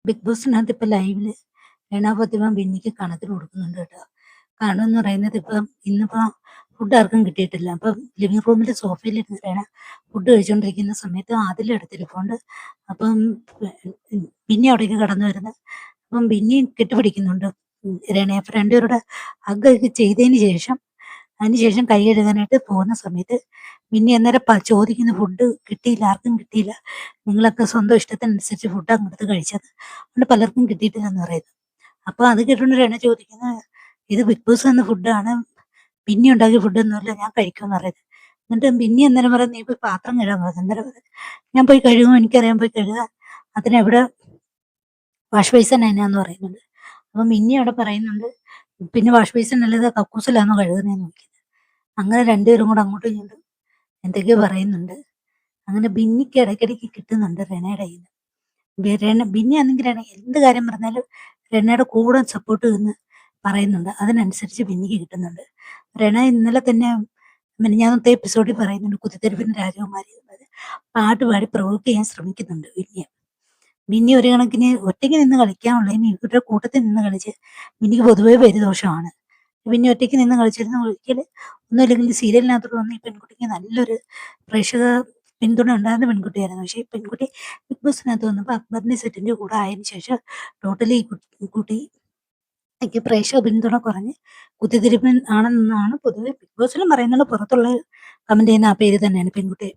Big ബോസിനകത്ത് ഇപ്പൊ ലൈവില് രണാ ബിന്നിക്ക് കണക്കിന് കൊടുക്കുന്നുണ്ട് കേട്ടോ. കാരണം എന്ന് പറയുന്നത് ഇന്നിപ്പോ ഫുഡ് ആർക്കും കിട്ടിയിട്ടില്ല. അപ്പം ലിവിംഗ് റൂമിന്റെ സോഫയിലിരുന്ന് ഫുഡ് കഴിച്ചുകൊണ്ടിരിക്കുന്ന സമയത്ത് ആദിലെടുത്ത് ഇരിപ്പുണ്ട്. അപ്പം ബിന്നി അവിടേക്ക് കടന്നു വരുന്നത്. അപ്പം ബിന്നി കെട്ടിപ്പിടിക്കുന്നുണ്ട് രണയെ. അപ്പൊ രണ്ടുപേരുടെ ഹഗ്ഗൊക്കെ ചെയ്തതിന് ശേഷം അതിനുശേഷം കൈ കഴുകാനായിട്ട് പോകുന്ന സമയത്ത് ബിന്നി അന്നേരം ചോദിക്കുന്ന ഫുഡ് കിട്ടിയില്ല, ആർക്കും കിട്ടിയില്ല, നിങ്ങളൊക്കെ സ്വന്തം ഇഷ്ടത്തിനനുസരിച്ച് ഫുഡ് അങ്ങോട്ട് കഴിച്ചത് അതുകൊണ്ട് പലർക്കും കിട്ടിയിട്ടില്ലെന്ന് പറയുന്നു. അപ്പൊ അത് കേട്ടോണ്ട് രണ ചോദിക്കുന്നത്, ഇത് ബിഗ് ബോസ് എന്ന ഫുഡാണ്, ബിന്നി ഉണ്ടാക്കിയ ഫുഡൊന്നുമല്ല, ഞാൻ കഴിക്കുമെന്ന് പറയുന്നത്. എന്നിട്ട് ബിന്നി അന്നേരം പറയും, നീ പോയി പാത്രം കഴുകാൻ പറഞ്ഞു. അന്നേരം പറയും, ഞാൻ പോയി കഴുകും, എനിക്കറിയാൻ, പോയി കഴുകാൻ, അതിനെവിടെ വാഷ് ബേസിൻ അതിനാന്ന് പറയുന്നുണ്ട്. അപ്പം ബിന്നി അവിടെ പറയുന്നുണ്ട്, പിന്നെ വാഷ് ബേസിൻ അല്ലാതെ കക്കൂസിലാണോ കഴുകുന്നതെന്ന് നോക്കിയത്. അങ്ങനെ രണ്ടുപേരും കൂടെ അങ്ങോട്ടും ഇങ്ങോട്ടും എന്തൊക്കെയോ പറയുന്നുണ്ട്. അങ്ങനെ ബിന്നിക്ക് ഇടയ്ക്കിടയ്ക്ക് കിട്ടുന്നുണ്ട് രണയുടെ കയ്യിൽ നിന്ന്. ബിന്നി ആണെങ്കിൽ എന്ത് കാര്യം പറഞ്ഞാലും രണയുടെ കൂടെ സപ്പോർട്ട് നിന്ന് പറയുന്നുണ്ട്. അതിനനുസരിച്ച് ബിന്നിക്ക് കിട്ടുന്നുണ്ട്. രണ ഇന്നലെ തന്നെ മിനിഞ്ഞാന്നത്തെ എപ്പിസോഡിൽ പറയുന്നുണ്ട്, കുത്തിത്തെരുപ്പിന് രാജകുമാരി എന്നത് പാട്ട് പാടി പ്രൊവോക്ക് ചെയ്യാൻ ശ്രമിക്കുന്നുണ്ട് ബിന്നിയെ. ബിന്നി ഒരു കണക്കിന് ഒറ്റയ്ക്ക് നിന്ന് കളിക്കാനുള്ളതിന് ഇവരുടെ കൂട്ടത്തിൽ നിന്ന് കളിച്ച് ബിന്നിക്ക് പൊതുവേ പരിദോഷമാണ്. പിന്നെ ഒറ്റയ്ക്ക് നിന്ന് കളിച്ചിരുന്ന ഒരിക്കൽ ഒന്നുമില്ലെങ്കിൽ സീരിയലിനകത്തോട് വന്ന് ഈ പെൺകുട്ടിക്ക് നല്ലൊരു പ്രേക്ഷക പിന്തുണ ഉണ്ടായിരുന്ന പെൺകുട്ടിയായിരുന്നു. പക്ഷേ ഈ പെൺകുട്ടി ബിഗ് ബോസിനകത്ത് വന്നപ്പോൾ അക്ബറിന്റെ സെറ്റിന്റെ കൂടെ ആയതിനു ശേഷം ടോട്ടലി ഈ കുട്ടിക്ക് പ്രേക്ഷക പിന്തുണ കുറഞ്ഞ് കുത്തിത്തിരിപ്പൻ ആണെന്നാണ് പൊതുവെ ബിഗ് ബോസിലും പറയുന്നത്. പുറത്തുള്ള കമന്റ് ചെയ്യുന്ന ആ പേര് തന്നെയാണ് പെൺകുട്ടി.